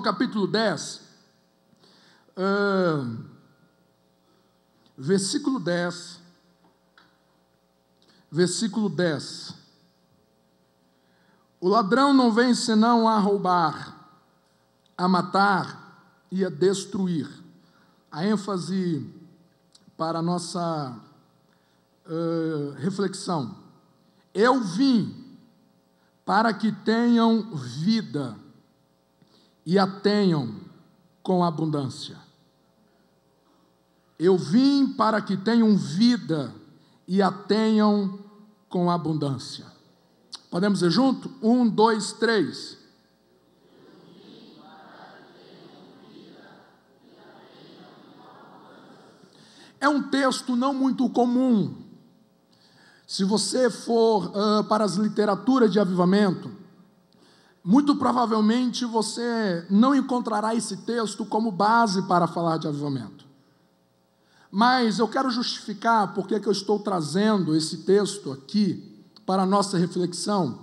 capítulo 10, versículo 10, o ladrão não vem senão a roubar, a matar e a destruir. A ênfase para a nossa reflexão: eu vim para que tenham vida e a tenham com abundância. Eu vim para que tenham vida e a tenham com abundância. Podemos dizer junto? 1, 2, 3. É um texto não muito comum. Se você for para as literaturas de avivamento, muito provavelmente você não encontrará esse texto como base para falar de avivamento. Mas eu quero justificar porque eu estou trazendo esse texto aqui para a nossa reflexão.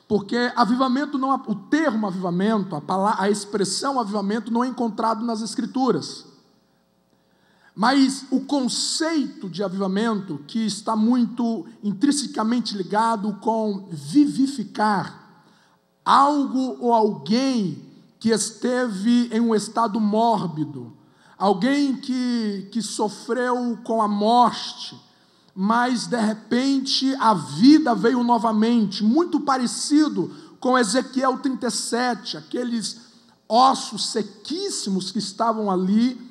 Porque avivamento não, o termo avivamento, a expressão avivamento não é encontrado nas Escrituras. Mas o conceito de avivamento, que está muito intrinsecamente ligado com vivificar algo ou alguém que esteve em um estado mórbido, alguém que sofreu com a morte, mas de repente a vida veio novamente, muito parecido com Ezequiel 37, aqueles ossos sequíssimos que estavam ali.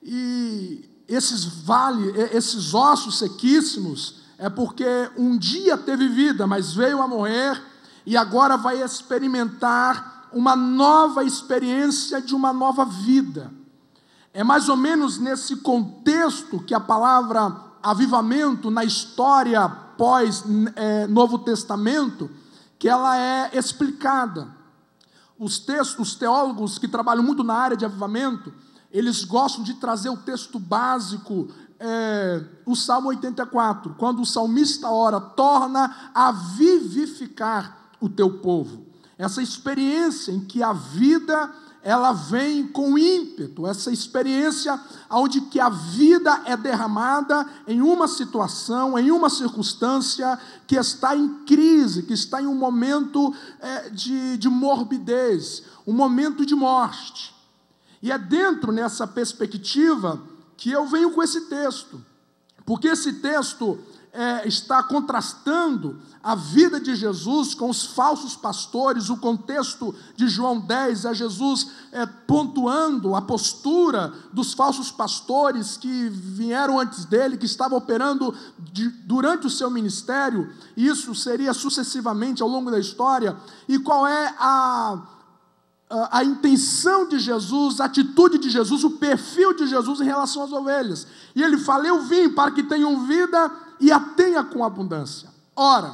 E esses ossos sequíssimos é porque um dia teve vida, mas veio a morrer e agora vai experimentar uma nova experiência de uma nova vida. É mais ou menos nesse contexto que a palavra avivamento na história pós Novo Testamento, que ela é explicada. Os teólogos que trabalham muito na área de avivamento, eles gostam de trazer o texto básico, o Salmo 84, quando o salmista ora, torna a vivificar o teu povo. Essa experiência em que a vida, ela vem com ímpeto, essa experiência onde que a vida é derramada em uma situação, em uma circunstância que está em crise, que está em um momento de morbidez, um momento de morte. E é dentro nessa perspectiva que eu venho com esse texto, porque esse texto está contrastando a vida de Jesus com os falsos pastores. O contexto de João 10 é Jesus pontuando a postura dos falsos pastores que vieram antes dele, que estavam operando durante o seu ministério. Isso seria sucessivamente ao longo da história. E qual é a intenção de Jesus, a atitude de Jesus, o perfil de Jesus em relação às ovelhas? E ele fala: eu vim para que tenham vida e a tenha com abundância. Ora,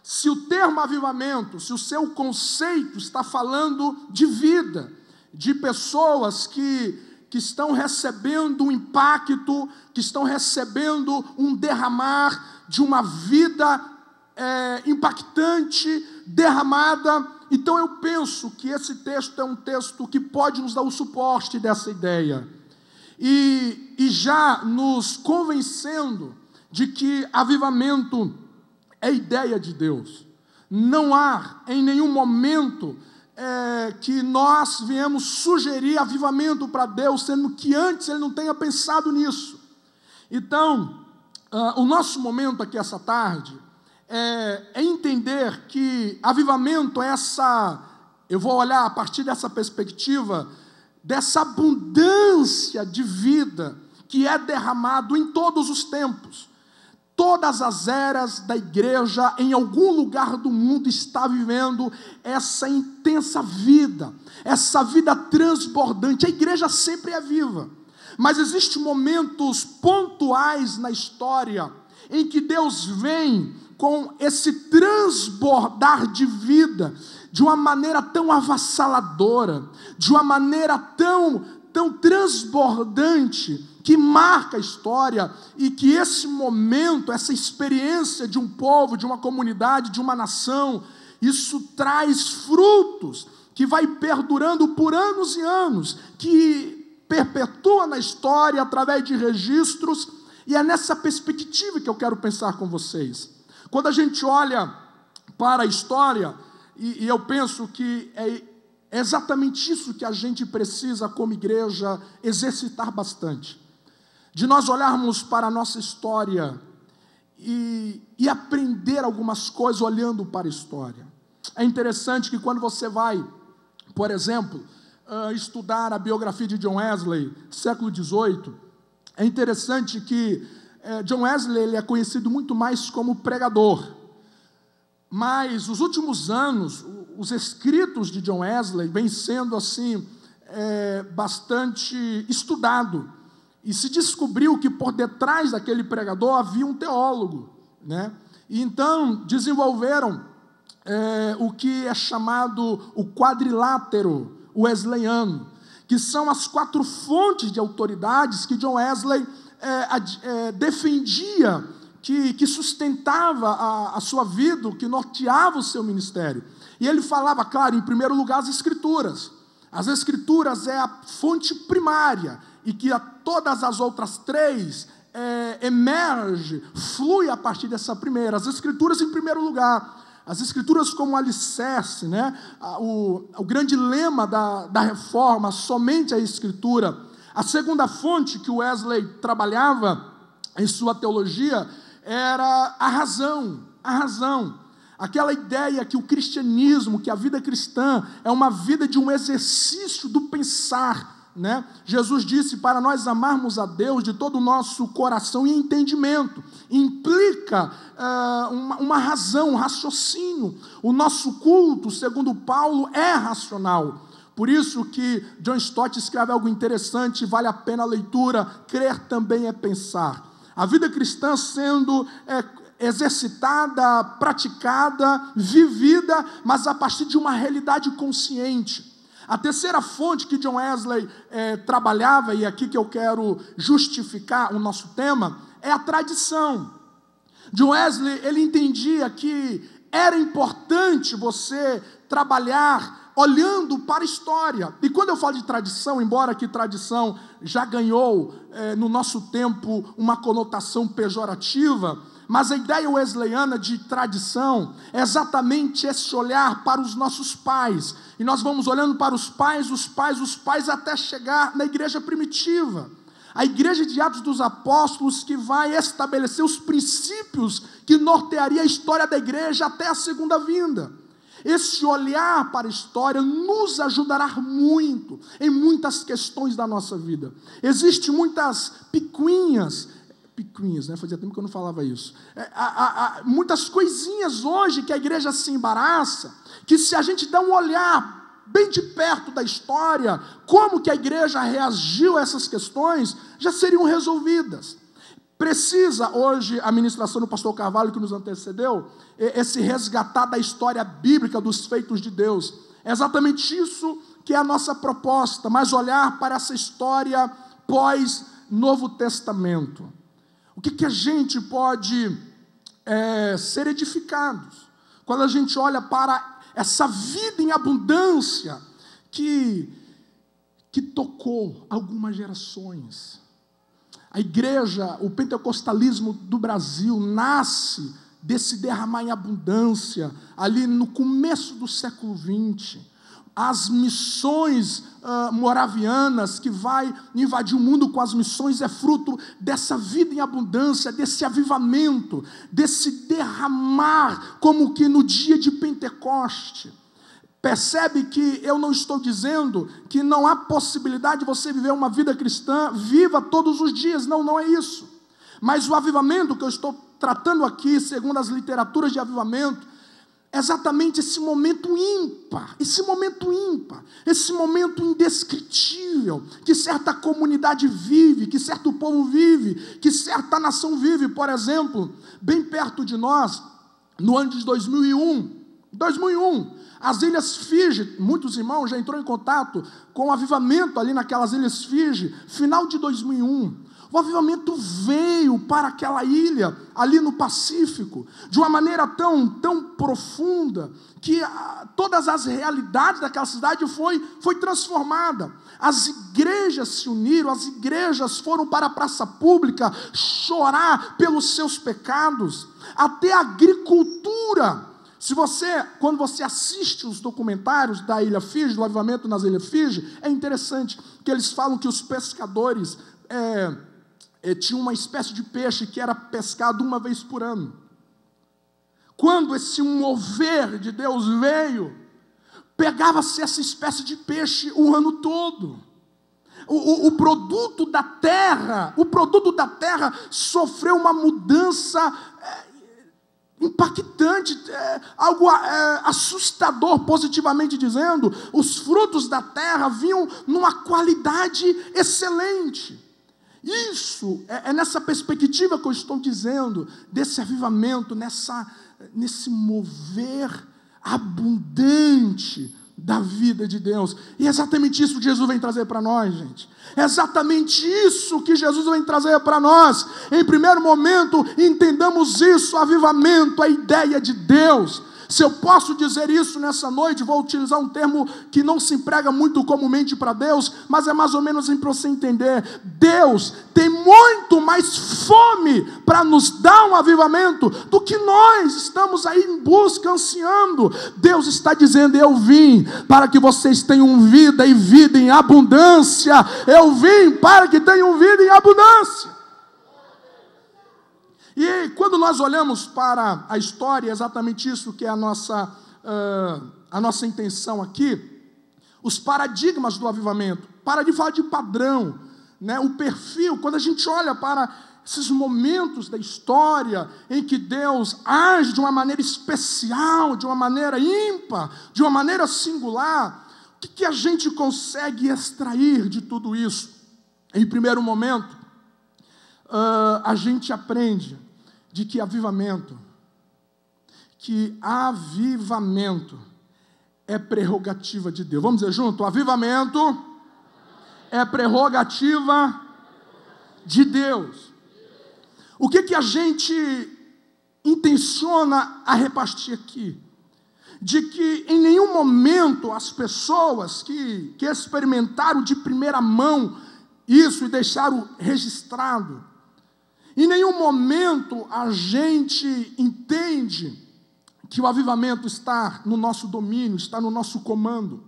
se o termo avivamento, se o seu conceito está falando de vida, de pessoas que estão recebendo um impacto, que estão recebendo um derramar de uma vida impactante, derramada, então eu penso que esse texto é um texto que pode nos dar o suporte dessa ideia, e já nos convencendo de que avivamento é ideia de Deus. Não há em nenhum momento que nós viemos sugerir avivamento para Deus, sendo que antes Ele não tenha pensado nisso. Então, o nosso momento aqui essa tarde é entender que avivamento é eu vou olhar a partir dessa perspectiva, dessa abundância de vida que é derramado em todos os tempos. Todas as eras da igreja, em algum lugar do mundo, está vivendo essa intensa vida, essa vida transbordante. A igreja sempre é viva, mas existem momentos pontuais na história em que Deus vem com esse transbordar de vida, de uma maneira tão avassaladora, de uma maneira tão transbordante, que marca a história, e que esse momento, essa experiência de um povo, de uma comunidade, de uma nação, isso traz frutos que vai perdurando por anos e anos, que perpetua na história através de registros, e é nessa perspectiva que eu quero pensar com vocês. Quando a gente olha para a história, e eu penso que é exatamente isso que a gente precisa, como igreja, exercitar bastante. De nós olharmos para a nossa história e aprender algumas coisas olhando para a história. É interessante que quando você vai, por exemplo, estudar a biografia de John Wesley, século XVIII, é interessante que John Wesley ele é conhecido muito mais como pregador. Mas, nos últimos anos, os escritos de John Wesley vêm sendo, assim, bastante estudado. E se descobriu que por detrás daquele pregador havia um teólogo, né? E então desenvolveram o que é chamado o quadrilátero wesleyano, que são as 4 fontes de autoridades que John Wesley defendia, que sustentava a sua vida, que norteava o seu ministério. E ele falava, claro, em primeiro lugar, as Escrituras. As Escrituras é a fonte primária, e que todas as outras 3 emerge, flui a partir dessa primeira. As Escrituras em primeiro lugar. As Escrituras como alicerce, né? O grande lema da reforma, somente a Escritura. A segunda fonte que Wesley trabalhava em sua teologia era a razão. Aquela ideia que o cristianismo, que a vida cristã é uma vida de um exercício do pensar, né? Jesus disse para nós amarmos a Deus de todo o nosso coração e entendimento. Implica uma razão, um raciocínio. O nosso culto, segundo Paulo, é racional. Por isso que John Stott escreve algo interessante, vale a pena a leitura, crer também é pensar. A vida cristã sendo exercitada, praticada, vivida, mas a partir de uma realidade consciente. A terceira fonte que John Wesley trabalhava, e aqui que eu quero justificar o nosso tema, é a tradição. John Wesley, ele entendia que era importante você trabalhar olhando para a história. E quando eu falo de tradição, embora que tradição já ganhou no nosso tempo uma conotação pejorativa, mas a ideia wesleyana de tradição é exatamente esse olhar para os nossos pais. E nós vamos olhando para os pais, até chegar na igreja primitiva. A igreja de Atos dos Apóstolos, que vai estabelecer os princípios que nortearia a história da igreja até a segunda vinda. Esse olhar para a história nos ajudará muito em muitas questões da nossa vida. Existem muitas picuinhas, né? Fazia tempo que eu não falava isso. Muitas coisinhas hoje que a igreja se embaraça, que se a gente der um olhar bem de perto da história, como que a igreja reagiu a essas questões, já seriam resolvidas. Precisa hoje a ministração do pastor Carvalho que nos antecedeu, esse resgatar da história bíblica dos feitos de Deus. É exatamente isso que é a nossa proposta, mas olhar para essa história pós-Novo Testamento. O que a gente pode ser edificados quando a gente olha para essa vida em abundância que tocou algumas gerações. A igreja, o pentecostalismo do Brasil nasce desse derramar em abundância ali no começo do século XX. As missões moravianas que vai invadir o mundo com as missões é fruto dessa vida em abundância, desse avivamento, desse derramar, como que no dia de Pentecoste. Percebe que eu não estou dizendo que não há possibilidade de você viver uma vida cristã viva todos os dias, não é isso. Mas o avivamento que eu estou tratando aqui, segundo as literaturas de avivamento, é exatamente esse momento ímpar, esse momento indescritível, que certa comunidade vive, que certo povo vive, que certa nação vive. Por exemplo, bem perto de nós, no ano de 2001, as Ilhas Fiji, muitos irmãos já entrou em contato com o avivamento ali naquelas Ilhas Fiji, final de 2001, O avivamento veio para aquela ilha, ali no Pacífico, de uma maneira tão profunda, que todas as realidades daquela cidade foi transformada. As igrejas se uniram, as igrejas foram para a praça pública chorar pelos seus pecados, até a agricultura. Quando você assiste os documentários da Ilha Fiji, do avivamento nas Ilhas Fiji, é interessante que eles falam que os pescadores tinham uma espécie de peixe que era pescado uma vez por ano. Quando esse mover de Deus veio, pegava-se essa espécie de peixe o ano todo. O produto da terra sofreu uma mudança impactante, algo assustador, positivamente dizendo. Os frutos da terra vinham numa qualidade excelente. Isso é nessa perspectiva que eu estou dizendo, desse avivamento, nesse mover abundante da vida de Deus. E é exatamente isso que Jesus vem trazer para nós, gente. É exatamente isso que Jesus vem trazer para nós. Em primeiro momento, entendamos isso, avivamento, a ideia de Deus. Se eu posso dizer isso nessa noite, vou utilizar um termo que não se emprega muito comumente para Deus, mas é mais ou menos para você entender. Deus tem muito mais fome para nos dar um avivamento do que nós estamos aí em busca, ansiando. Deus está dizendo: eu vim para que vocês tenham vida e vida em abundância. Eu vim para que tenham vida em abundância. E quando nós olhamos para a história, é exatamente isso que é a nossa intenção aqui, os paradigmas do avivamento, para de falar de padrão, né? O perfil, quando a gente olha para esses momentos da história em que Deus age de uma maneira especial, de uma maneira ímpar, de uma maneira singular, o que a gente consegue extrair de tudo isso? Em primeiro momento, a gente aprende de que avivamento é prerrogativa de Deus. Vamos dizer junto? O avivamento é prerrogativa de Deus. O que a gente intenciona a repartir aqui? De que em nenhum momento as pessoas que experimentaram de primeira mão isso e deixaram registrado, em nenhum momento a gente entende que o avivamento está no nosso domínio, está no nosso comando.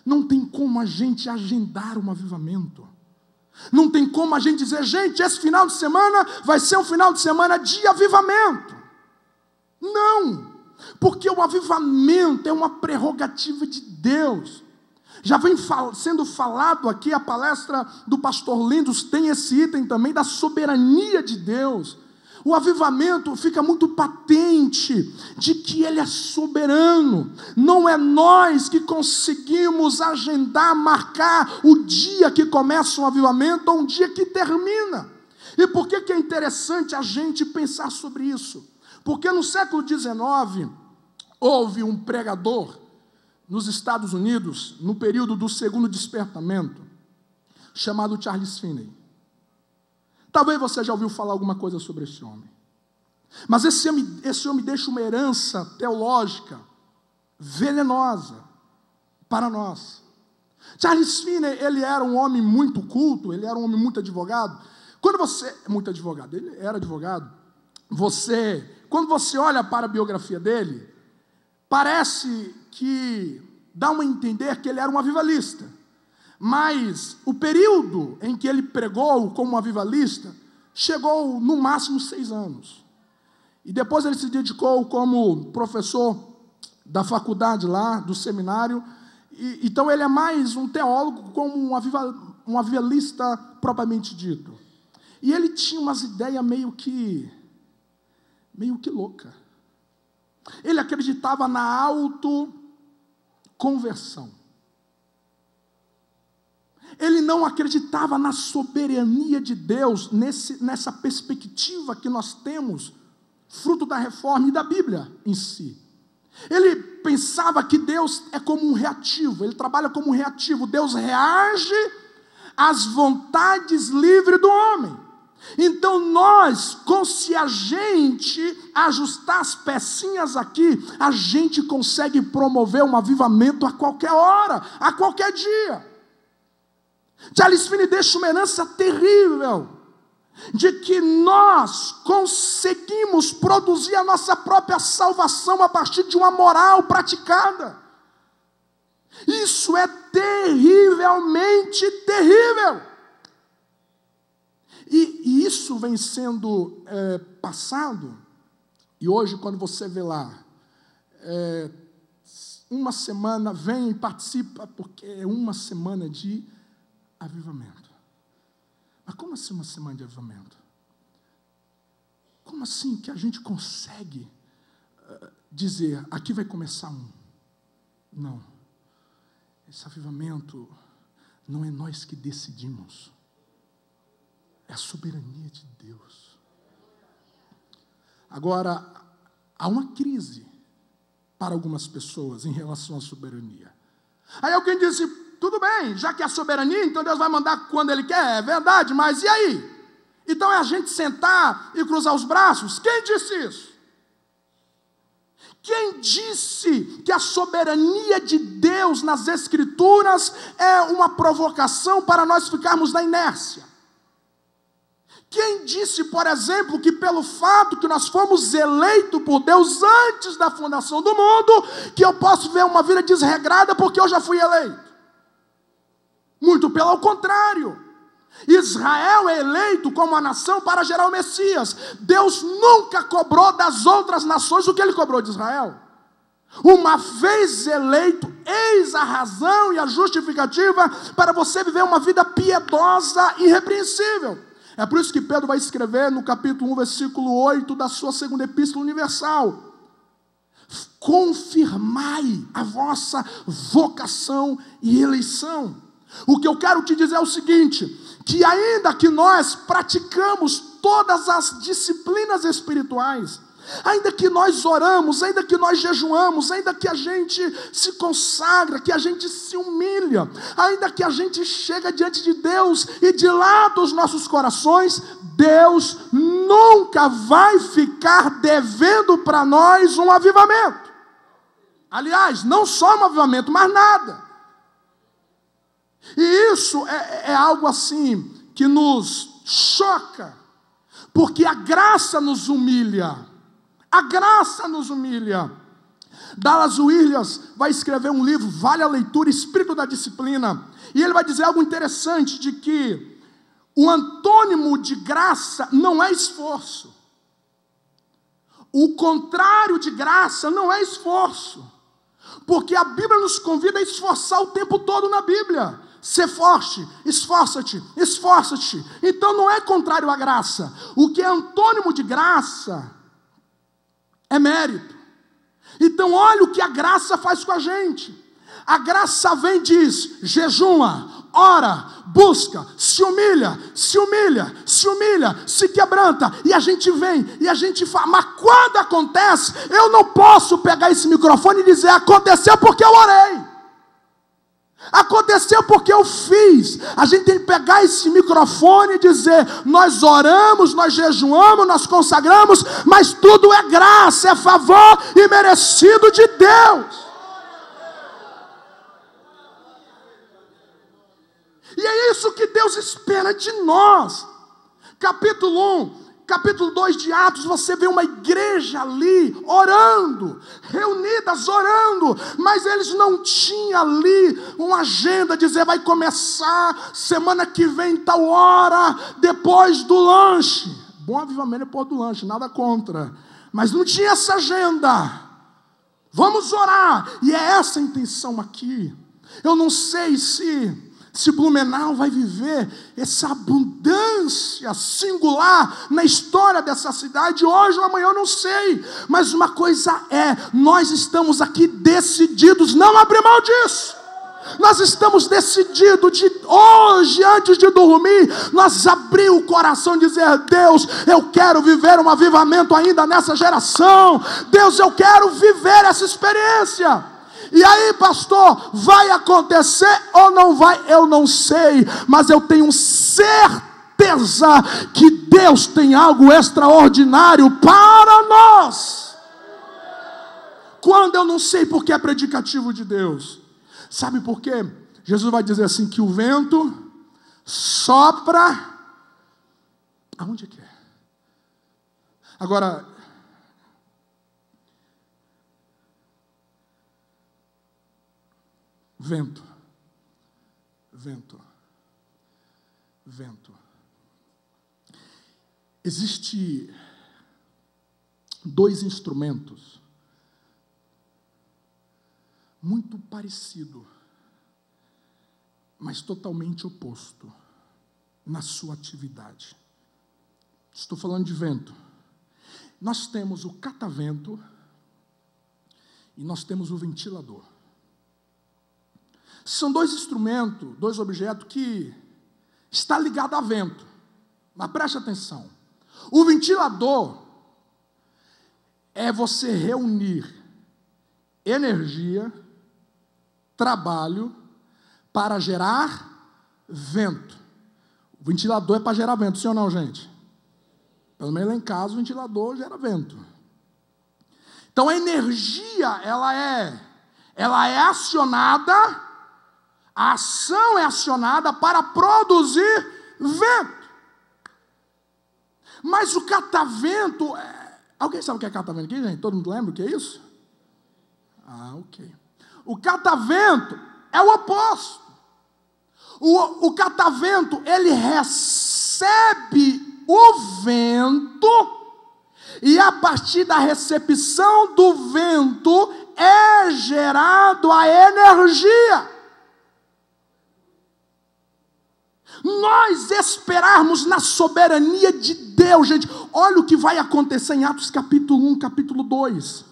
Não tem como a gente agendar um avivamento. Não tem como a gente dizer: gente, esse final de semana vai ser um final de semana de avivamento. Não, porque o avivamento é uma prerrogativa de Deus. Já vem sendo falado aqui, a palestra do pastor Lindos tem esse item também da soberania de Deus. O avivamento fica muito patente de que Ele é soberano. Não é nós que conseguimos agendar, marcar o dia que começa um avivamento ou um dia que termina. E por que é interessante a gente pensar sobre isso? Porque no século XIX, houve um pregador nos Estados Unidos, no período do segundo despertamento, chamado Charles Finney. Talvez você já ouviu falar alguma coisa sobre esse homem. Mas esse homem deixa uma herança teológica venenosa para nós. Charles Finney, ele era um homem muito culto, ele era um homem muito advogado. Ele era advogado. Quando você olha para a biografia dele, parece que dá a entender que ele era um avivalista. Mas o período em que ele pregou como avivalista chegou no máximo 6 anos. E depois ele se dedicou como professor da faculdade lá, do seminário. Então ele é mais um teólogo como um avivalista propriamente dito. E ele tinha umas ideias meio que louca. Ele acreditava na autoconversão. Ele não acreditava na soberania de Deus, nessa perspectiva que nós temos, fruto da reforma e da Bíblia em si. Ele pensava que Deus é como um reativo, ele trabalha como um reativo. Deus reage as vontades livres do homem. Então se a gente ajustar as pecinhas aqui, a gente consegue promover um avivamento a qualquer hora, a qualquer dia. Charles Finney deixa uma herança terrível, de que nós conseguimos produzir a nossa própria salvação a partir de uma moral praticada. Isso é terrivelmente terrível. E isso vem sendo passado, e hoje quando você vê lá, uma semana, vem e participa, porque é uma semana de avivamento. Mas como assim uma semana de avivamento? Como assim que a gente consegue dizer, aqui vai começar um? Não. Esse avivamento não é nós que decidimos. É a soberania de Deus. Agora, há uma crise para algumas pessoas em relação à soberania. Aí alguém disse, tudo bem, já que é a soberania, então Deus vai mandar quando Ele quer, é verdade, mas e aí? Então é a gente sentar e cruzar os braços? Quem disse isso? Quem disse que a soberania de Deus nas Escrituras é uma provocação para nós ficarmos na inércia? Quem disse, por exemplo, que pelo fato que nós fomos eleitos por Deus antes da fundação do mundo, que eu posso ver uma vida desregrada porque eu já fui eleito? Muito pelo contrário. Israel é eleito como a nação para gerar o Messias. Deus nunca cobrou das outras nações o que Ele cobrou de Israel. Uma vez eleito, eis a razão e a justificativa para você viver uma vida piedosa e irrepreensível. É por isso que Pedro vai escrever no capítulo 1, versículo 8 da sua segunda epístola universal: confirmai a vossa vocação e eleição. O que eu quero te dizer é o seguinte, que ainda que nós praticamos todas as disciplinas espirituais, ainda que nós oramos, ainda que nós jejuamos, ainda que a gente se consagra, que a gente se humilha, ainda que a gente chega diante de Deus e dilata os nossos corações, Deus nunca vai ficar devendo para nós um avivamento. Aliás, não só um avivamento, mas nada. E isso é algo assim que nos choca, porque a graça nos humilha. A graça nos humilha. Dallas Willard vai escrever um livro, vale a leitura, Espírito da Disciplina, e ele vai dizer algo interessante, de que o antônimo de graça não é esforço. O contrário de graça não é esforço, porque a Bíblia nos convida a esforçar o tempo todo na Bíblia. Ser forte, esforça-te, esforça-te. Então não é contrário à graça. O que é antônimo de graça é mérito. Então olha o que a graça faz com a gente. A graça vem e diz, jejuma, ora, busca, se humilha, se humilha, se humilha, se quebranta, e a gente vem, e a gente fala, mas quando acontece, eu não posso pegar esse microfone e dizer, aconteceu porque eu orei. Aconteceu porque eu fiz. A gente tem que pegar esse microfone e dizer, nós oramos, nós jejuamos, nós consagramos, mas tudo é graça, é favor e merecido de Deus. E é isso que Deus espera de nós. Capítulo 1, capítulo 2 de Atos, você vê uma igreja ali, orando, reunidas, orando, mas eles não tinham ali uma agenda, dizer, vai começar semana que vem, tal hora, depois do lanche. Bom avivamento depois do lanche, nada contra, mas não tinha essa agenda. Vamos orar, e é essa a intenção aqui. Eu não sei se Blumenau vai viver essa abundância singular na história dessa cidade, hoje ou amanhã eu não sei, mas uma coisa é, nós estamos aqui decididos, não abrir mão disso. Nós estamos decididos de hoje, antes de dormir, nós abrir o coração e dizer, Deus, eu quero viver um avivamento ainda nessa geração. Deus, eu quero viver essa experiência. E aí, pastor, vai acontecer ou não vai? Eu não sei, mas eu tenho certeza que Deus tem algo extraordinário para nós. Quando eu não sei, porque é predicativo de Deus. Sabe por quê? Jesus vai dizer assim, que o vento sopra. Aonde é que é? Agora, vento. Existe dois instrumentos muito parecidos, mas totalmente oposto na sua atividade. Estou falando de vento. Nós temos o catavento e nós temos o ventilador. São dois instrumentos, dois objetos que estão ligados a vento. Mas preste atenção. O ventilador é você reunir energia, trabalho, para gerar vento. O ventilador é para gerar vento, sim ou não, gente? Pelo menos lá em casa o ventilador gera vento. Então a energia, ela é acionada, a ação é acionada para produzir vento. Mas o catavento, alguém sabe o que é catavento aqui, gente? Todo mundo lembra o que é isso? Ok. O catavento é o oposto. O catavento, ele recebe o vento, e a partir da recepção do vento é gerado a energia. Nós esperarmos na soberania de Deus, gente, olha o que vai acontecer em Atos capítulo 1, capítulo 2.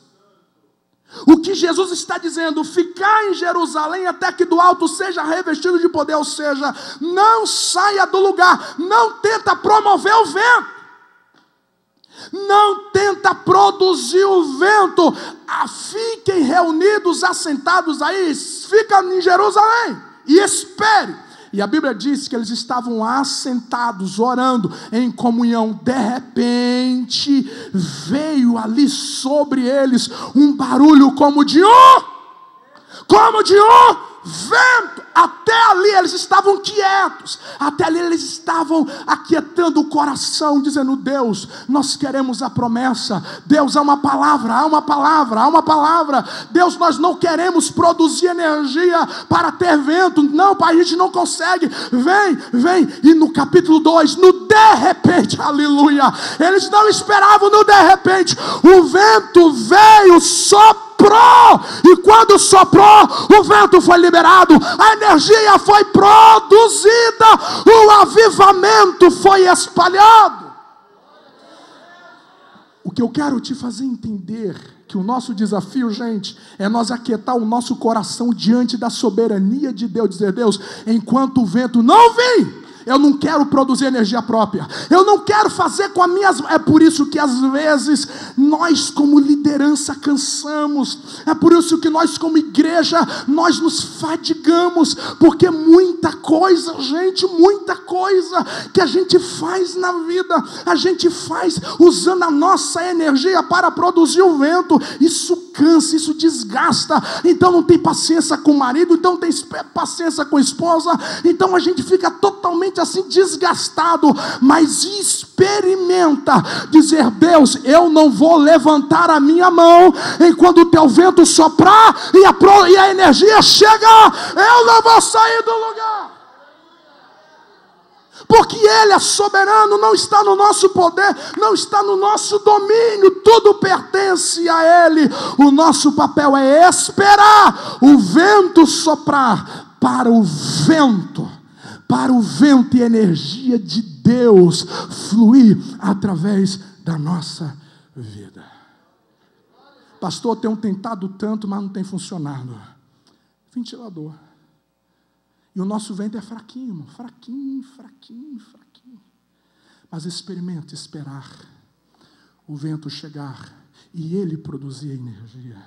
O que Jesus está dizendo, ficar em Jerusalém até que do alto seja revestido de poder, ou seja, não saia do lugar, não tenta promover o vento, não tenta produzir o vento, fiquem reunidos, assentados aí, fica em Jerusalém e espere. E a Bíblia diz que eles estavam assentados, orando, em comunhão. De repente, veio ali sobre eles um barulho como de um vento. Até ali eles estavam quietos, até ali eles estavam aquietando o coração, dizendo: Deus, nós queremos a promessa. Deus, há uma palavra, há uma palavra, há uma palavra. Deus, nós não queremos produzir energia para ter vento, não, Pai, a gente não consegue. Vem, e no capítulo 2, no de repente, aleluia, eles não esperavam no de repente, o vento veio, soprou, e quando soprou, o vento foi liberado, a energia foi produzida, o avivamento foi espalhado. O que eu quero te fazer entender, que o nosso desafio, gente, é nós aquietar o nosso coração diante da soberania de Deus, dizer: Deus, enquanto o vento não vir, eu não quero produzir energia própria, eu não quero fazer com as minhas... É por isso que às vezes nós como liderança cansamos, é por isso que nós como igreja, nós nos fadigamos, porque muita coisa, gente, muita coisa que a gente faz na vida, a gente faz usando a nossa energia para produzir o vento. Isso cansa, isso desgasta. Então não tem paciência com o marido, então não tem paciência com a esposa, então a gente fica totalmente assim desgastado. Mas experimenta dizer: Deus, eu não vou levantar a minha mão enquanto o teu vento soprar e a energia chegar, eu não vou sair do lugar, porque Ele é soberano, não está no nosso poder, não está no nosso domínio, tudo pertence a Ele. O nosso papel é esperar o vento soprar, para o vento e energia de Deus fluir através da nossa vida. Pastor, tenho tentado tanto, mas não tem funcionado. Ventilador. E o nosso vento é fraquinho, irmão. Fraquinho. Mas experimenta esperar o vento chegar e ele produzir energia.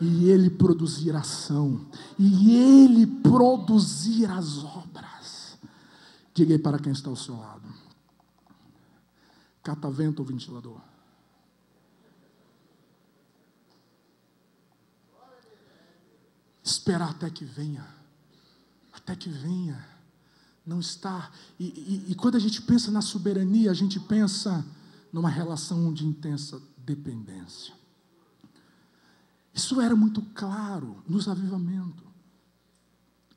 e Ele produzir ação, e Ele produzir as obras. Diga aí para quem está ao seu lado: catavento ou ventilador? Esperar até que venha, não está. E quando a gente pensa na soberania, a gente pensa numa relação de intensa dependência. Isso era muito claro nos avivamentos.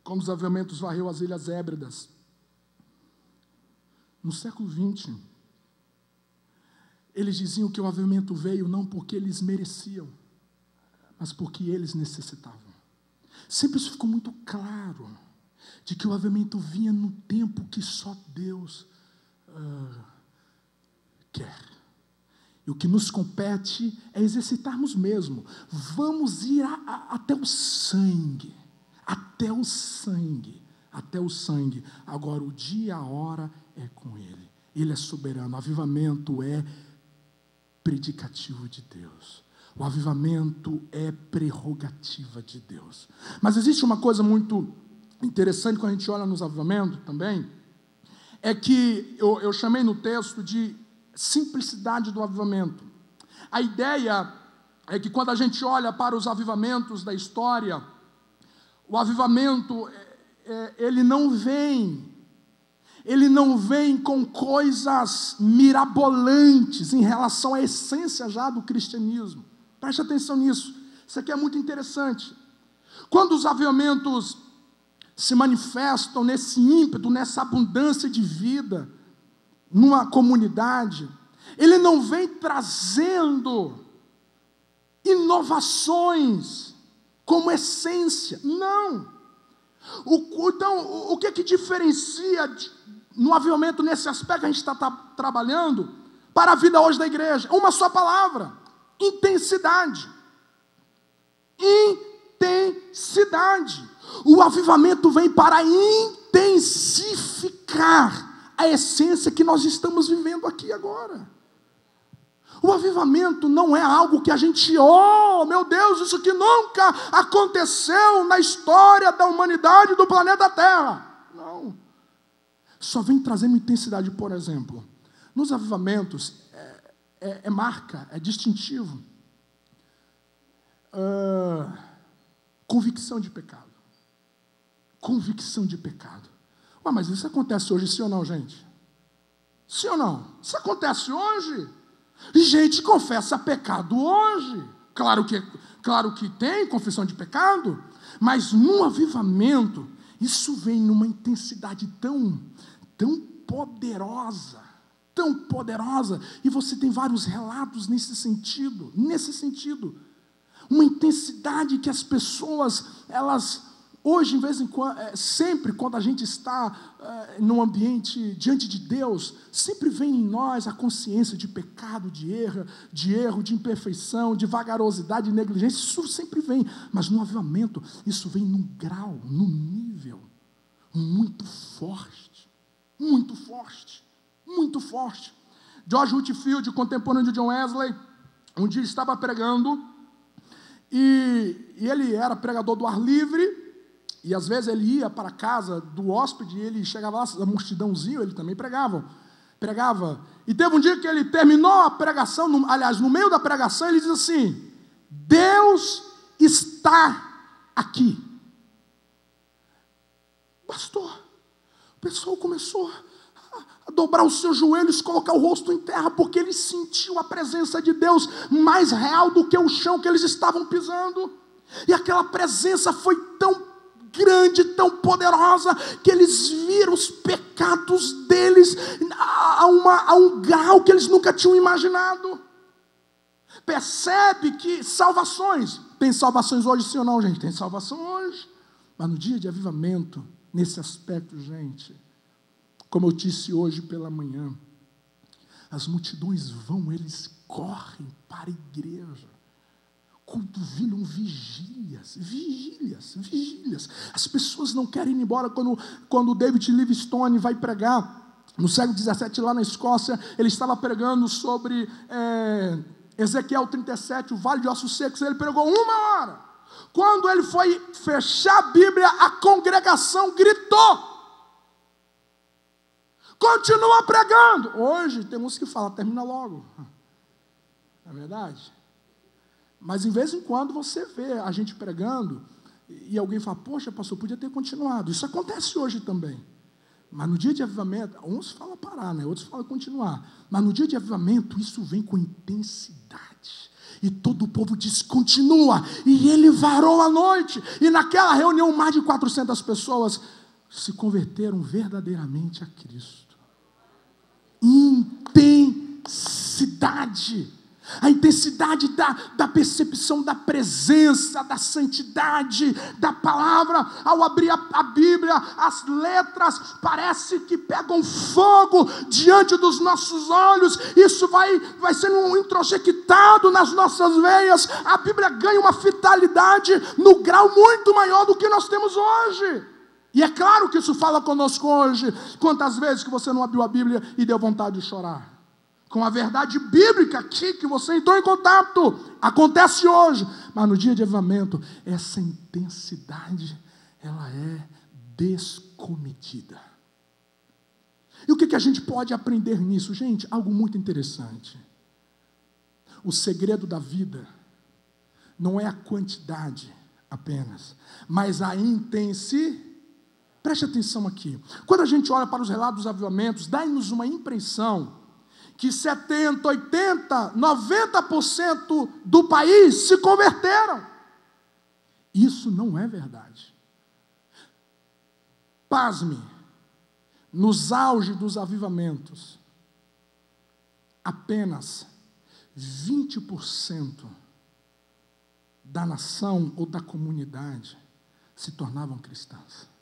Quando os avivamentos varreu as Ilhas Hébridas, no século XX, eles diziam que o avivamento veio não porque eles mereciam, mas porque eles necessitavam. Sempre isso ficou muito claro, de que o avivamento vinha no tempo que só Deus quer. E o que nos compete é exercitarmos mesmo. Vamos ir até o sangue, até o sangue, até o sangue. Agora o dia e a hora é com Ele. Ele é soberano. O avivamento é predicativo de Deus. O avivamento é prerrogativa de Deus. Mas existe uma coisa muito interessante quando a gente olha nos avivamentos também, é que eu chamei no texto de simplicidade do avivamento. A ideia é que quando a gente olha para os avivamentos da história, o avivamento, ele não vem com coisas mirabolantes em relação à essência já do cristianismo. Preste atenção nisso. Isso aqui é muito interessante. Quando os avivamentos se manifestam nesse ímpeto, nessa abundância de vida, numa comunidade, ele não vem trazendo inovações como essência. Não. Então, o que diferencia no avivamento, nesse aspecto que a gente está trabalhando, para a vida hoje da igreja? Uma só palavra: intensidade. Intensidade. O avivamento vem para intensificar a essência que nós estamos vivendo aqui agora. O avivamento não é algo que a gente, oh meu Deus, isso que nunca aconteceu na história da humanidade do planeta Terra. Não. Só vem trazendo intensidade. Por exemplo, nos avivamentos, marca, é distintivo. Convicção de pecado. Convicção de pecado. Ué, mas isso acontece hoje, sim ou não, gente? Sim ou não? Isso acontece hoje? Gente confessa pecado hoje. Claro que tem confissão de pecado, mas no avivamento, isso vem numa intensidade tão poderosa, e você tem vários relatos nesse sentido, uma intensidade que as pessoas, elas, hoje, em vez em quando, sempre quando a gente está num ambiente diante de Deus, sempre vem em nós a consciência de pecado, de erro, de imperfeição, de vagarosidade, de negligência. Isso sempre vem, mas no avivamento isso vem num grau, num nível muito forte, muito forte, muito forte. George Whitefield, contemporâneo de John Wesley, um dia estava pregando, e ele era pregador do ar livre. E às vezes ele ia para a casa do hóspede, e ele chegava lá, a multidãozinho, ele também pregava. E teve um dia que ele terminou a pregação, no meio da pregação, ele diz assim: Deus está aqui. Pastor, o pessoal começou a dobrar os seus joelhos, colocar o rosto em terra, porque ele sentiu a presença de Deus mais real do que o chão que eles estavam pisando. E aquela presença foi tão grande, tão poderosa, que eles viram os pecados deles a um grau que eles nunca tinham imaginado. Percebe que tem salvações hoje, sim ou não, gente? Tem salvação hoje, mas no dia de avivamento, nesse aspecto, gente, como eu disse hoje pela manhã, as multidões eles correm para a igreja. Quando viram vigílias. As pessoas não querem ir embora. Quando David Livingstone vai pregar, no século XVII, lá na Escócia, ele estava pregando sobre Ezequiel 37, o Vale de Ossos Secos. Ele pregou 1 hora. Quando ele foi fechar a Bíblia, a congregação gritou. Continua pregando. Hoje tem uns que falam, termina logo. Não é verdade? Mas em vez em quando você vê a gente pregando e alguém fala, poxa, pastor, podia ter continuado. Isso acontece hoje também. Mas no dia de avivamento, uns falam parar, né? Outros falam continuar. Mas no dia de avivamento, isso vem com intensidade. E todo o povo diz, continua. E ele varou a noite. E naquela reunião, mais de 400 pessoas se converteram verdadeiramente a Cristo. Intensidade. A intensidade da percepção da presença, da santidade, da palavra. Ao abrir a Bíblia, as letras parece que pegam fogo diante dos nossos olhos. Isso vai sendo introjetado nas nossas veias. A Bíblia ganha uma vitalidade no grau muito maior do que nós temos hoje. E é claro que isso fala conosco hoje. Quantas vezes que você não abriu a Bíblia e deu vontade de chorar? Com a verdade bíblica aqui que você entrou em contato. Acontece hoje. Mas no dia de avivamento, essa intensidade, ela é descomedida. E o que a gente pode aprender nisso? Gente, algo muito interessante. O segredo da vida não é a quantidade apenas, mas a intensidade. Preste atenção aqui. Quando a gente olha para os relatos dos avivamentos, dá-nos uma impressão que 70%, 80%, 90% do país se converteram. Isso não é verdade. Pasme, nos auges dos avivamentos, apenas 20% da nação ou da comunidade se tornavam cristãs.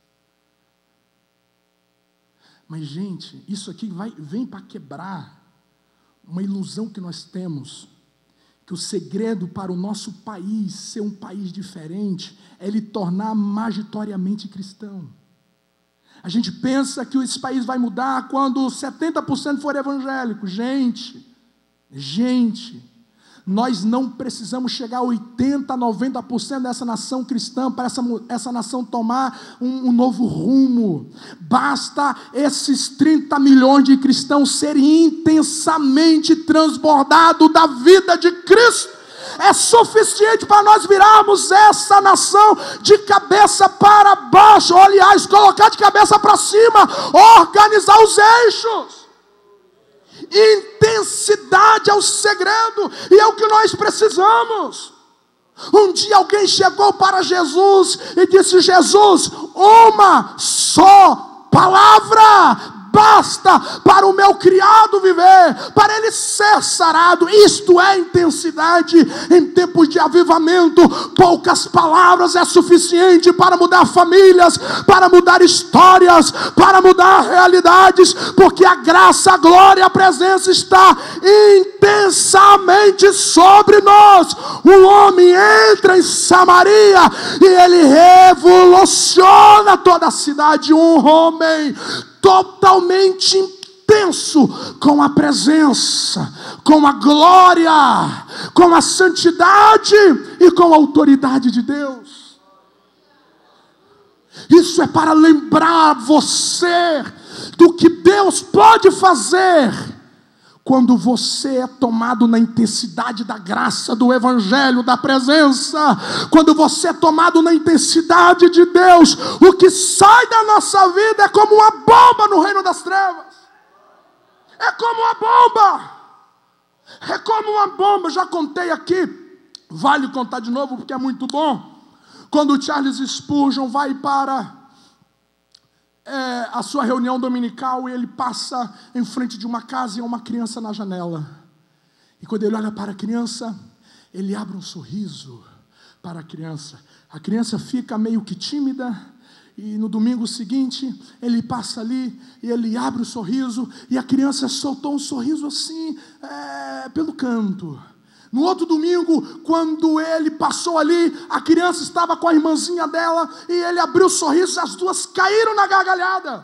Mas, gente, isso aqui vem para quebrar uma ilusão que nós temos, que o segredo para o nosso país ser um país diferente é ele tornar majoritariamente cristão. A gente pensa que esse país vai mudar quando 70% for evangélico. Gente, nós não precisamos chegar a 80%, 90% dessa nação cristã para essa nação tomar um novo rumo. Basta esses 30 milhões de cristãos serem intensamente transbordados da vida de Cristo. É suficiente para nós virarmos essa nação de cabeça para baixo. Aliás, colocar de cabeça para cima, organizar os eixos. Intensidade é o segredo, e é o que nós precisamos. Um dia alguém chegou para Jesus e disse: Jesus, uma só palavra basta para o meu criado viver, para ele ser sarado. Isto é intensidade. Em tempos de avivamento, poucas palavras é suficiente para mudar famílias, para mudar histórias, para mudar realidades, porque a graça, a glória, a presença está intensamente sobre nós. Um homem entra em Samaria e ele revoluciona toda a cidade. Um homem totalmente intenso com a presença, com a glória, com a santidade e com a autoridade de Deus. Isso é para lembrar você do que Deus pode fazer quando você é tomado na intensidade da graça, do evangelho, da presença. Quando você é tomado na intensidade de Deus, o que sai da nossa vida é como uma bomba no reino das trevas. É como uma bomba. É como uma bomba. Já contei aqui, vale contar de novo porque é muito bom. Quando o Charles Spurgeon vai para a sua reunião dominical, e ele passa em frente de uma casa e há uma criança na janela. E quando ele olha para a criança, ele abre um sorriso para a criança. A criança fica meio que tímida, e no domingo seguinte, ele passa ali e ele abre o sorriso, e a criança soltou um sorriso assim, pelo canto. No outro domingo, quando ele passou ali, a criança estava com a irmãzinha dela, e ele abriu o sorriso, as duas caíram na gargalhada.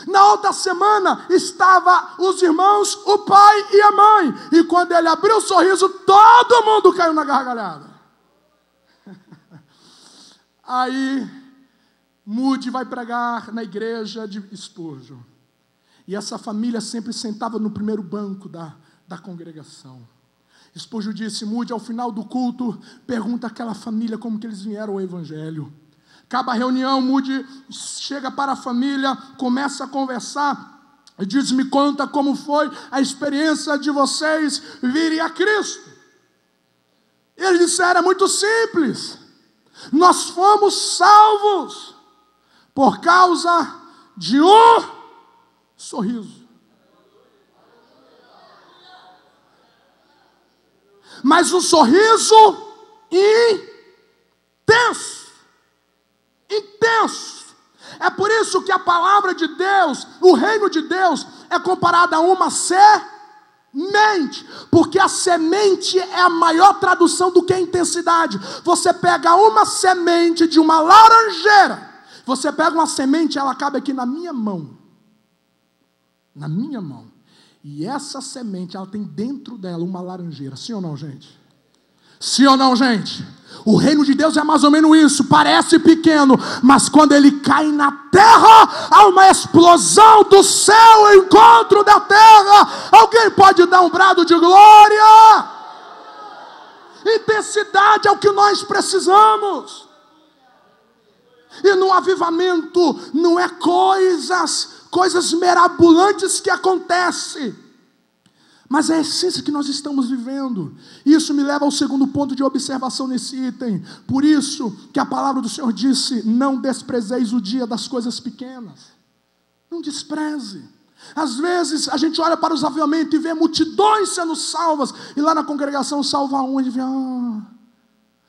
Na outra semana, estavam os irmãos, o pai e a mãe, e quando ele abriu o sorriso, todo mundo caiu na gargalhada. Aí, Moody vai pregar na igreja de Spurgeon. E essa família sempre sentava no primeiro banco da congregação. Spurgeon disse: Moody, ao final do culto, pergunta àquela família como que eles vieram ao evangelho. Acaba a reunião, Moody chega para a família, começa a conversar, e diz: me conta como foi a experiência de vocês virem a Cristo. Eles disseram: é muito simples, nós fomos salvos por causa de um sorriso. Mas um sorriso intenso. Intenso. É por isso que a palavra de Deus, o reino de Deus, é comparada a uma semente. Porque a semente é a maior tradução do que a intensidade. Você pega uma semente de uma laranjeira. Você pega uma semente, ela cabe aqui na minha mão. Na minha mão. E essa semente, ela tem dentro dela uma laranjeira. Sim ou não, gente? Sim ou não, gente? O reino de Deus é mais ou menos isso. Parece pequeno, mas quando ele cai na terra, há uma explosão do céu ao encontro da terra. Alguém pode dar um brado de glória? Intensidade é o que nós precisamos. E no avivamento não é coisas mirabolantes que acontecem, mas é a essência que nós estamos vivendo. Isso me leva ao segundo ponto de observação nesse item. Por isso que a palavra do Senhor disse: não desprezeis o dia das coisas pequenas. Não despreze. Às vezes a gente olha para os avivamentos e vê multidões sendo salvas, e lá na congregação salva um, e vê,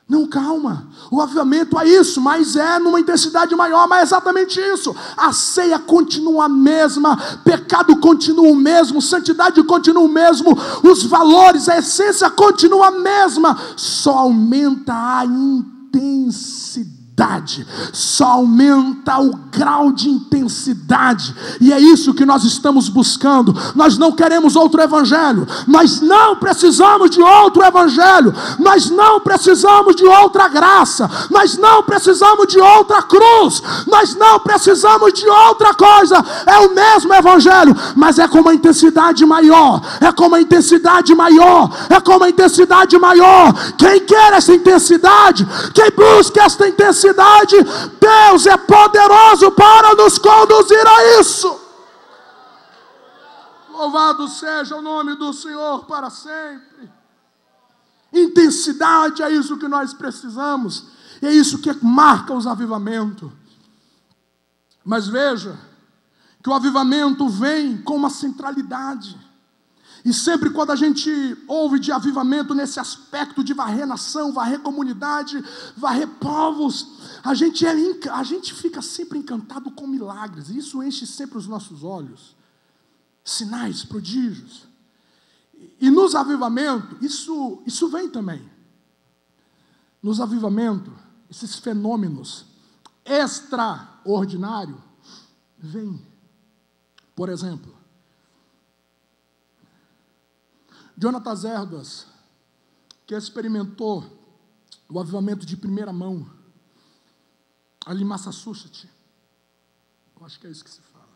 não, calma, o avivamento é isso, mas é numa intensidade maior, mas é exatamente isso. A ceia continua a mesma, pecado continua o mesmo, santidade continua o mesmo, os valores, a essência continua a mesma, só aumenta a intensidade. Só aumenta o grau de intensidade, e é isso que nós estamos buscando. Nós não queremos outro evangelho, nós não precisamos de outro evangelho, nós não precisamos de outra graça, nós não precisamos de outra cruz, nós não precisamos de outra coisa. É o mesmo evangelho, mas é com uma intensidade maior, é com uma intensidade maior, é com uma intensidade maior. Quem quer essa intensidade, quem busca esta intensidade, Deus é poderoso para nos conduzir a isso. Louvado seja o nome do Senhor para sempre. Intensidade é isso que nós precisamos, é isso que marca os avivamentos. Mas veja que o avivamento vem com uma centralidade. E sempre quando a gente ouve de avivamento nesse aspecto de varrer nação, varrer comunidade, varrer povos, a gente fica sempre encantado com milagres. E isso enche sempre os nossos olhos. Sinais, prodígios. E nos avivamentos, isso vem também. Nos avivamentos, esses fenômenos extraordinários vêm. Por exemplo, Jonathan Edwards, que experimentou o avivamento de primeira mão, ali em Massachusetts, eu acho que é isso que se fala.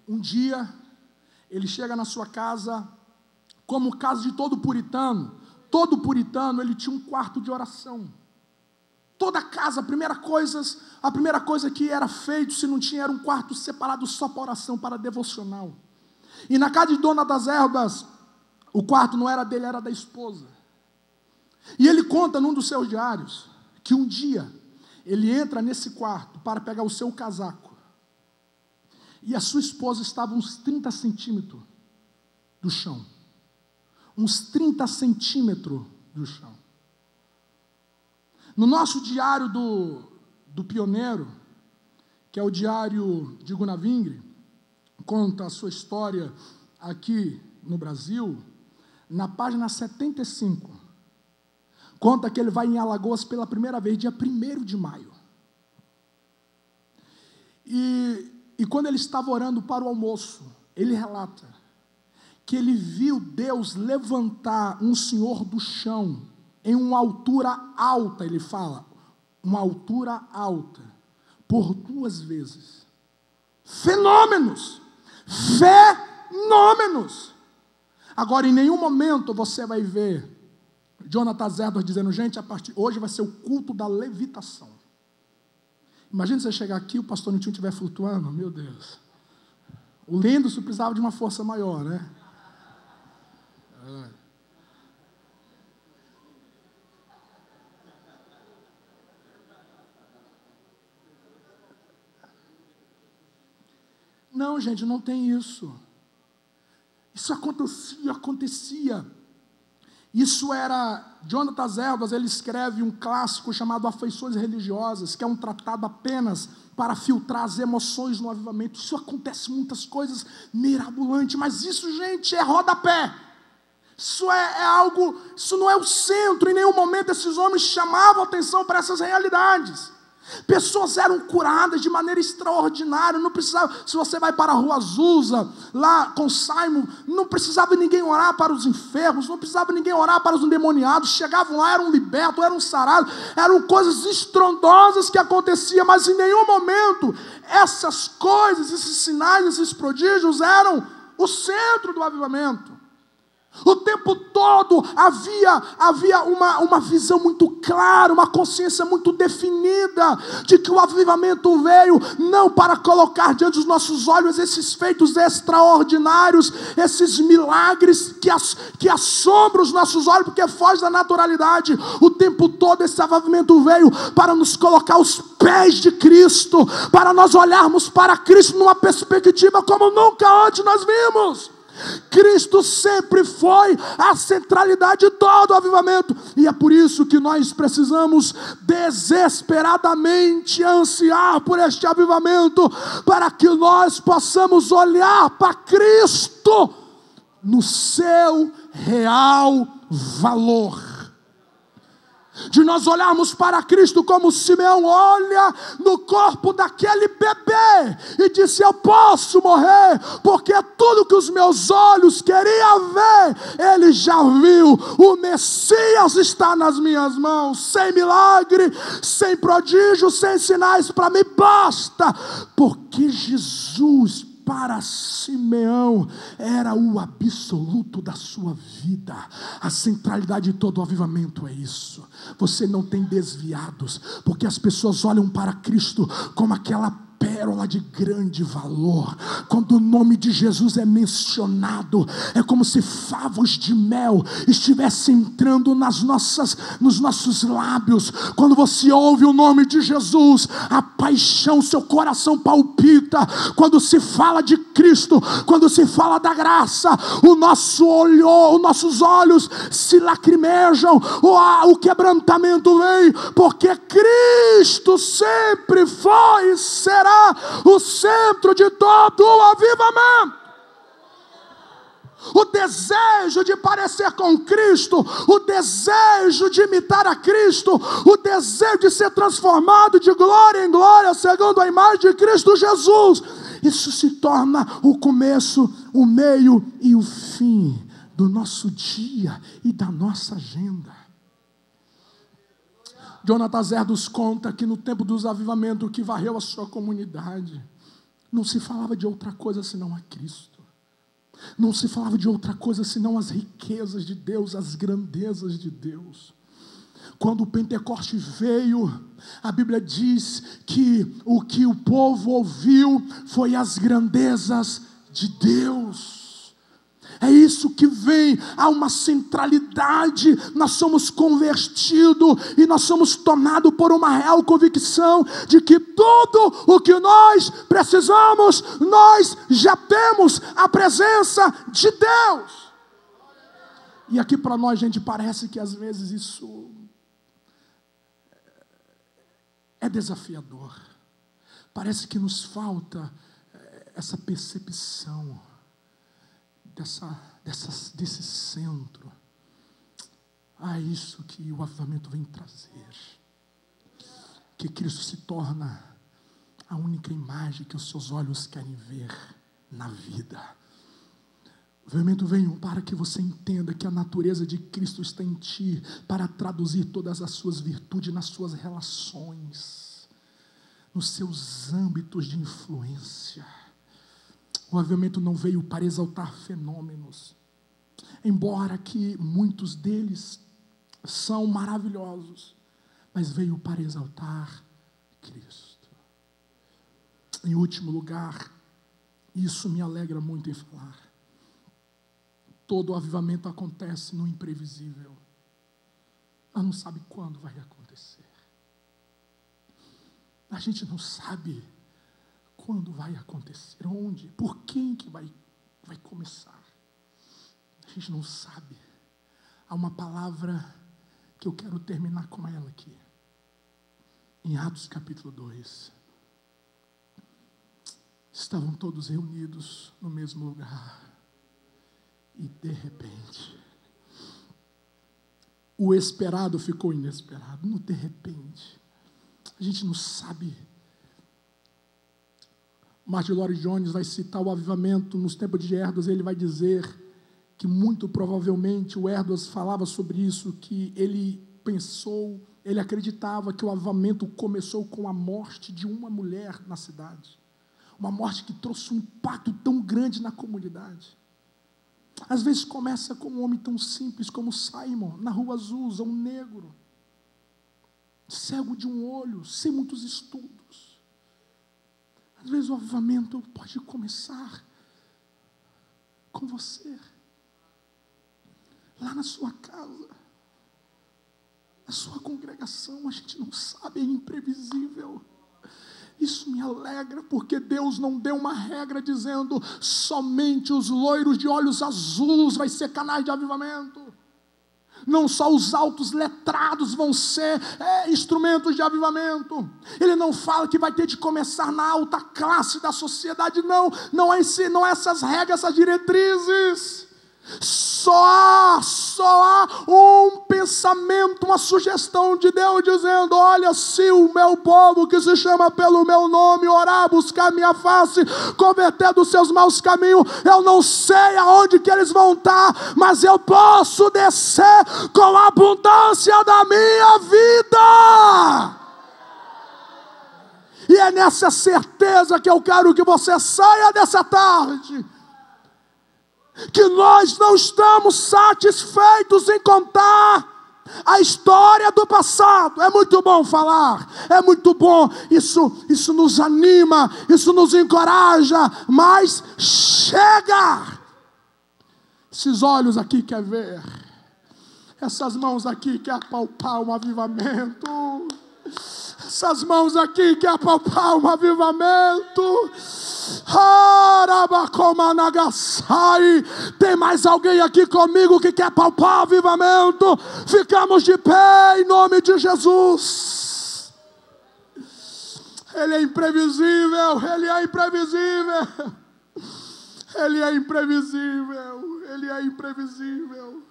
Um dia, ele chega na sua casa, como o caso de todo puritano, ele tinha um quarto de oração. Toda casa, a primeira coisa que era feito, se não tinha, era um quarto separado só para oração, para devocional. E na casa de Dona das Ervas, o quarto não era dele, era da esposa. E ele conta num dos seus diários, que um dia, ele entra nesse quarto para pegar o seu casaco, e a sua esposa estava uns 30 centímetros do chão. Uns 30 centímetros do chão. No nosso diário do pioneiro, que é o diário de Gunavingre, conta a sua história aqui no Brasil, na página 75, conta que ele vai em Alagoas pela primeira vez, dia 1º de maio. E quando ele estava orando para o almoço, ele relata que ele viu Deus levantar um senhor do chão, em uma altura alta, ele fala, uma altura alta, por 2 vezes. Fenômenos! Fenômenos! Agora, em nenhum momento você vai ver Jonathan Edwards dizendo, gente, hoje vai ser o culto da levitação. Imagina você chegar aqui e o pastor Nitinho estiver flutuando, meu Deus. O lindo só precisava de uma força maior, né? Não, gente, não tem isso. Isso acontecia. Isso era, Jonathan Edwards, ele escreve um clássico chamado Afeições Religiosas, que é um tratado apenas para filtrar as emoções no avivamento. Isso acontece muitas coisas mirabolantes, mas isso, gente, é rodapé. Isso é algo, isso não é o centro. Em nenhum momento esses homens chamavam atenção para essas realidades. Pessoas eram curadas de maneira extraordinária. Não precisava, se você vai para a Rua Azusa, lá com Simon, não precisava ninguém orar para os enfermos, não precisava ninguém orar para os endemoniados. Chegavam lá, eram libertos, eram sarados, eram coisas estrondosas que aconteciam, mas em nenhum momento essas coisas, esses sinais, esses prodígios eram o centro do avivamento. O tempo todo havia uma visão muito clara, uma consciência muito definida de que o avivamento veio não para colocar diante dos nossos olhos esses feitos extraordinários, esses milagres que assombram os nossos olhos porque foge da naturalidade. O tempo todo esse avivamento veio para nos colocar aos pés de Cristo, para nós olharmos para Cristo numa perspectiva como nunca antes nós vimos. Cristo sempre foi a centralidade de todo o avivamento, e é por isso que nós precisamos desesperadamente ansiar por este avivamento, para que nós possamos olhar para Cristo no seu real valor. De nós olharmos para Cristo como Simeão olha no corpo daquele bebê e disse, eu posso morrer, porque tudo que os meus olhos queriam ver, ele já viu. O Messias está nas minhas mãos, sem milagre, sem prodígio, sem sinais, para mim basta, porque Jesus para Simeão era o absoluto da sua vida. A centralidade de todo o avivamento é isso. Você não tem desviados, porque as pessoas olham para Cristo como aquela pérola de grande valor. Quando o nome de Jesus é mencionado, é como se favos de mel estivessem entrando nos nossos lábios. Quando você ouve o nome de Jesus, a paixão, seu coração palpita. Quando se fala de Cristo, quando se fala da graça, os nossos olhos se lacrimejam, o quebrantamento vem, porque Cristo sempre foi e será o centro de todo o avivamento. O desejo de parecer com Cristo, o desejo de imitar a Cristo, o desejo de ser transformado de glória em glória, segundo a imagem de Cristo Jesus. Isso se torna o começo, o meio e o fim do nosso dia e da nossa agenda. Jonathan Edwards conta que no tempo dos avivamentos que varreu a sua comunidade, não se falava de outra coisa senão a Cristo. Não se falava de outra coisa senão as riquezas de Deus, as grandezas de Deus. Quando o Pentecostes veio, a Bíblia diz que o povo ouviu foi as grandezas de Deus. É isso que vem, há uma centralidade, nós somos convertidos e nós somos tomados por uma real convicção de que tudo o que nós precisamos, nós já temos a presença de Deus. E aqui para nós, gente, parece que às vezes isso é desafiador. Parece que nos falta essa percepção desse centro. É isso que o avivamento vem trazer. Que Cristo se torna a única imagem que os seus olhos querem ver na vida. O avivamento vem para que você entenda que a natureza de Cristo está em ti, para traduzir todas as suas virtudes nas suas relações, nos seus âmbitos de influência. O avivamento não veio para exaltar fenômenos, embora que muitos deles são maravilhosos, mas veio para exaltar Cristo. Em último lugar, isso me alegra muito em falar, todo o avivamento acontece no imprevisível. Mas não sabe quando vai acontecer. A gente não sabe quando vai acontecer, onde, por quem que vai começar. A gente não sabe. Há uma palavra que eu quero terminar com ela aqui. Em Atos capítulo 2. Estavam todos reunidos no mesmo lugar. E de repente, o esperado ficou inesperado. No de repente, a gente não sabe. Martin Lloyd Jones vai citar o avivamento nos tempos de Esdras. Ele vai dizer que muito provavelmente o Esdras falava sobre isso, que ele pensou, ele acreditava que o avivamento começou com a morte de uma mulher na cidade. Uma morte que trouxe um impacto tão grande na comunidade. Às vezes começa com um homem tão simples como Simon, na Rua Azusa, um negro, cego de um olho, sem muitos estudos. Às vezes o avivamento pode começar com você, lá na sua casa, na sua congregação. A gente não sabe, é imprevisível. Isso me alegra, porque Deus não deu uma regra dizendo somente os loiros de olhos azuis vai ser canais de avivamento. Não só os altos letrados vão ser instrumentos de avivamento. Ele não fala que vai ter de começar na alta classe da sociedade. Não há essas regras, essas diretrizes. Só há um pensamento, uma sugestão de Deus dizendo: olha, se o meu povo que se chama pelo meu nome orar, buscar minha face, converter dos seus maus caminhos, eu não sei aonde que eles vão estar, mas eu posso descer com a abundância da minha vida. E é nessa certeza que eu quero que você saia dessa tarde, que nós não estamos satisfeitos em contar a história do passado. É muito bom falar, é muito bom, isso nos anima, isso nos encoraja, mas chega! Esses olhos aqui quer ver, essas mãos aqui quer apalpar um avivamento, essas mãos aqui quer apalpar um avivamento. Tem mais alguém aqui comigo que quer palpar avivamento? Ficamos de pé em nome de Jesus. Ele é imprevisível, Ele é imprevisível, Ele é imprevisível, Ele é imprevisível.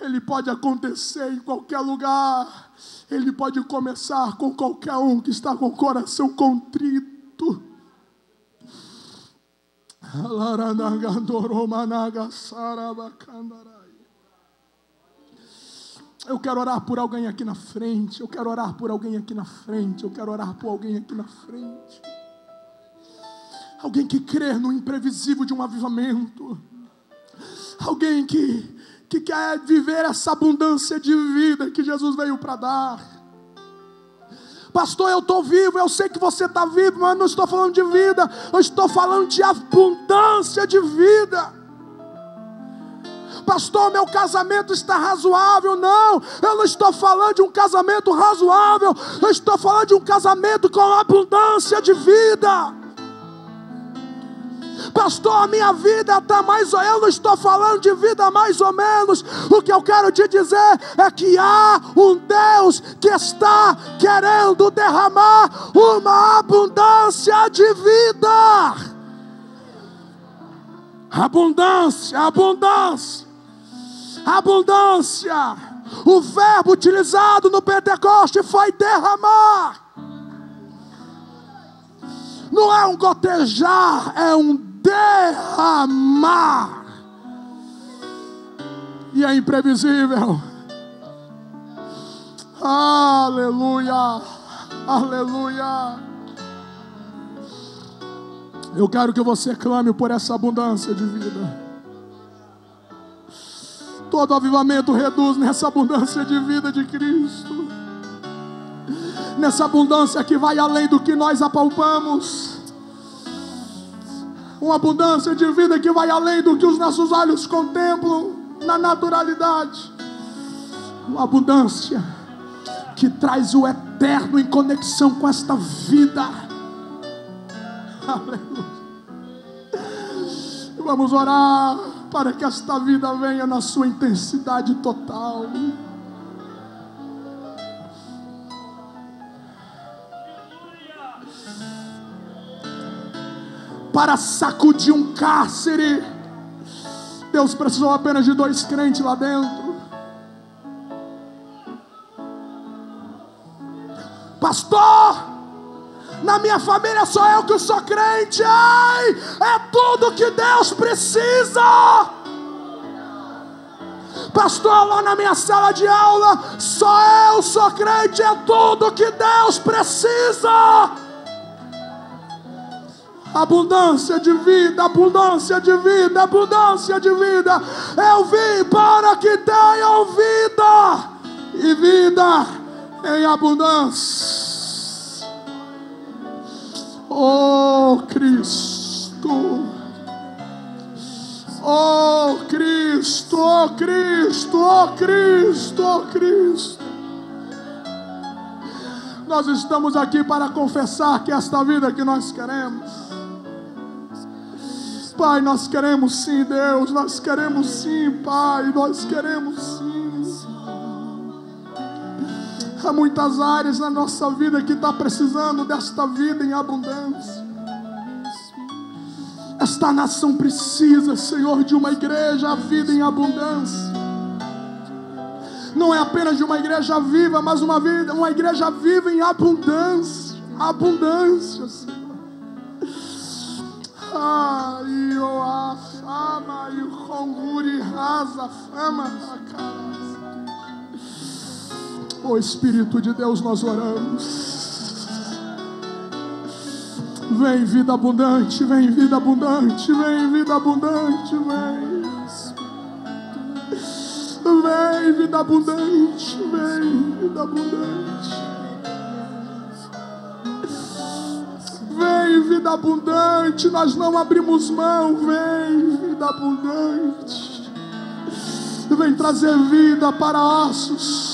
Ele pode acontecer em qualquer lugar. Ele pode começar com qualquer um que está com o coração contrito. Eu quero orar por alguém aqui na frente. Eu quero orar por alguém aqui na frente. Eu quero orar por alguém aqui na frente. Alguém que crê no imprevisível de um avivamento. Alguém que quer viver essa abundância de vida que Jesus veio para dar. Pastor, eu estou vivo, eu sei que você está vivo, mas não estou falando de vida, eu estou falando de abundância de vida. Pastor, meu casamento está razoável. Não, eu não estou falando de um casamento razoável, eu estou falando de um casamento com abundância de vida. Pastor, a minha vida está mais ou menos. Eu não estou falando de vida mais ou menos. O que eu quero te dizer é que há um Deus que está querendo derramar uma abundância de vida. Abundância, abundância, abundância. O verbo utilizado no Pentecoste foi derramar. Não é um gotejar, é um derramar. E é imprevisível. Aleluia, aleluia. Eu quero que você clame por essa abundância de vida. Todo avivamento reduz nessa abundância de vida de Cristo, nessa abundância que vai além do que nós apalpamos, uma abundância de vida que vai além do que os nossos olhos contemplam na naturalidade, uma abundância que traz o eterno em conexão com esta vida. Aleluia. Vamos orar para que esta vida venha na sua intensidade total. Para sacudir um cárcere, Deus precisou apenas de 2 crentes lá dentro. Pastor, na minha família só eu que sou crente. Ai, é tudo que Deus precisa. Pastor, lá na minha sala de aula só eu sou crente. É tudo que Deus precisa. Abundância de vida, abundância de vida, abundância de vida. Eu vim para que tenham vida e vida em abundância. Oh Cristo, oh Cristo, oh Cristo, oh Cristo, oh Cristo. Nós estamos aqui para confessar que esta vida que nós queremos, Pai, nós queremos sim, Deus, nós queremos sim, Pai, nós queremos sim. Há muitas áreas na nossa vida que está precisando desta vida em abundância. Esta nação precisa, Senhor, de uma igreja, a vida em abundância. Não é apenas de uma igreja viva, mas uma igreja viva em abundância. Abundância, Senhor. Oh Espírito de Deus, nós oramos. Vem vida abundante, vem vida abundante, vem vida abundante, vem. Vem vida abundante, vem vida abundante. Vem vida abundante, nós não abrimos mão. Vem vida abundante. Vem trazer vida para ossos.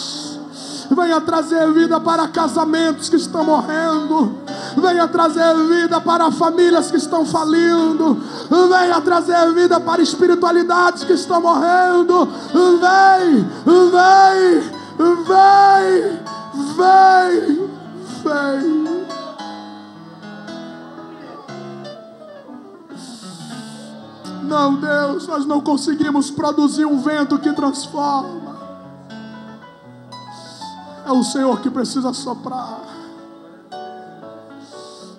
Venha trazer vida para casamentos que estão morrendo. Venha trazer vida para famílias que estão falindo. Venha trazer vida para espiritualidades que estão morrendo. Vem, vem, vem, vem, vem. Não, Deus, nós não conseguimos produzir um vento que transforma. É o Senhor que precisa soprar.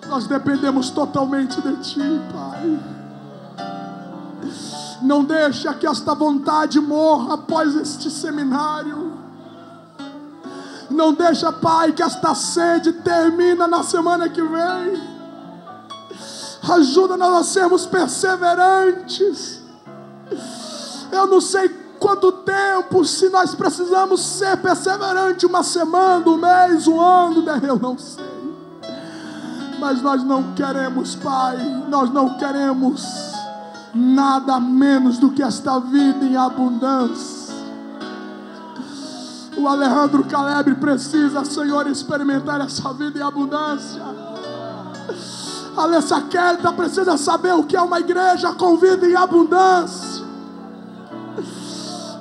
Nós dependemos totalmente de Ti, Pai. Não deixa que esta vontade morra após este seminário. Não deixa, Pai, que esta sede termine na semana que vem. Ajuda-nos a sermos perseverantes. Eu não sei quanto tempo, se nós precisamos ser perseverantes, uma semana, um mês, um ano, eu não sei. Mas nós não queremos, Pai, nós não queremos nada menos do que esta vida em abundância. O Alejandro Caleb precisa, Senhor, experimentar essa vida em abundância. A Alessa Kelta precisa saber o que é uma igreja com vida em abundância.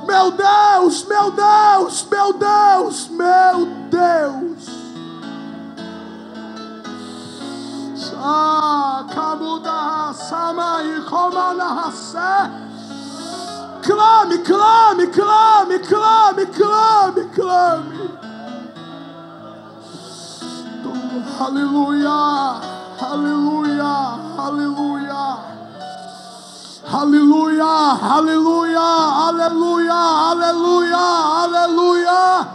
Meu Deus, meu Deus, meu Deus, meu Deus. Clame, clame, clame, clame, clame, clame. Aleluia, aleluia, aleluia. Aleluia, aleluia, aleluia, aleluia, aleluia.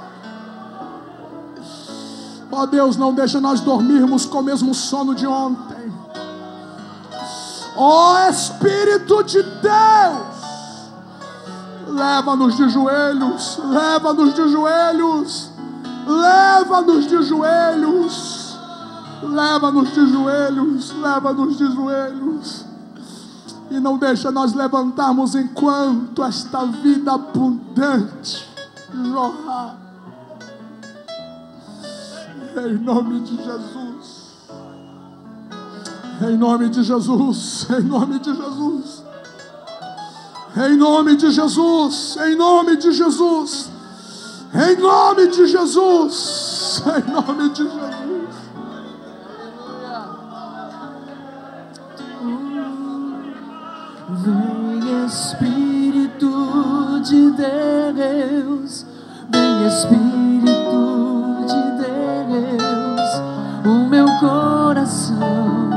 Ó Deus, não deixa nós dormirmos com o mesmo sono de ontem. Ó Espírito de Deus, leva-nos de joelhos, leva-nos de joelhos, leva-nos de joelhos, leva-nos de joelhos, leva-nos de joelhos. E não deixa nós levantarmos enquanto esta vida abundante jorrar. Em nome de Jesus. Em nome de Jesus. Em nome de Jesus. Em nome de Jesus. Em nome de Jesus. Em nome de Jesus. Em nome de Jesus. Vem Espírito de Deus, vem Espírito de Deus, o meu coração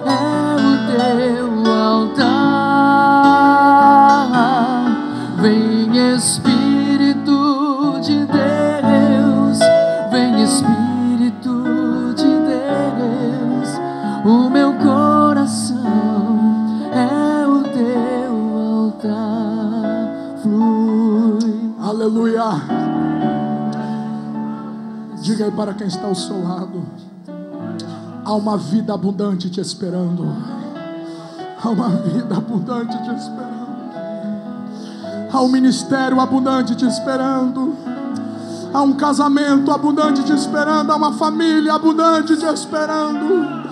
é o teu altar. Vem Espírito de Deus, vem Espírito de Deus, o meu coração é o teu altar. Flui. Aleluia. Diga aí para quem está ao seu lado: há uma vida abundante te esperando. Há uma vida abundante te esperando. Há um ministério abundante te esperando. Há um casamento abundante te esperando. Há uma família abundante te esperando.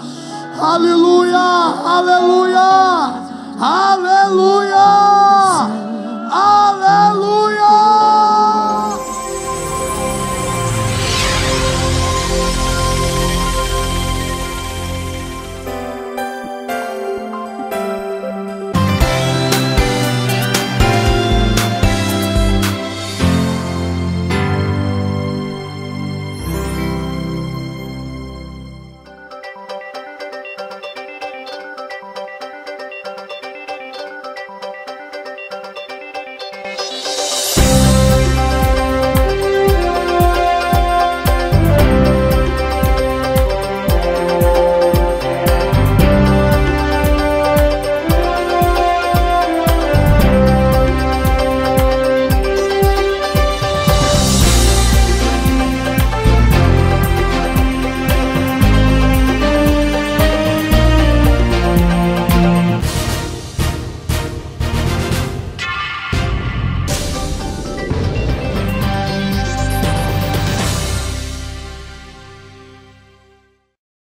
Aleluia, aleluia, aleluia.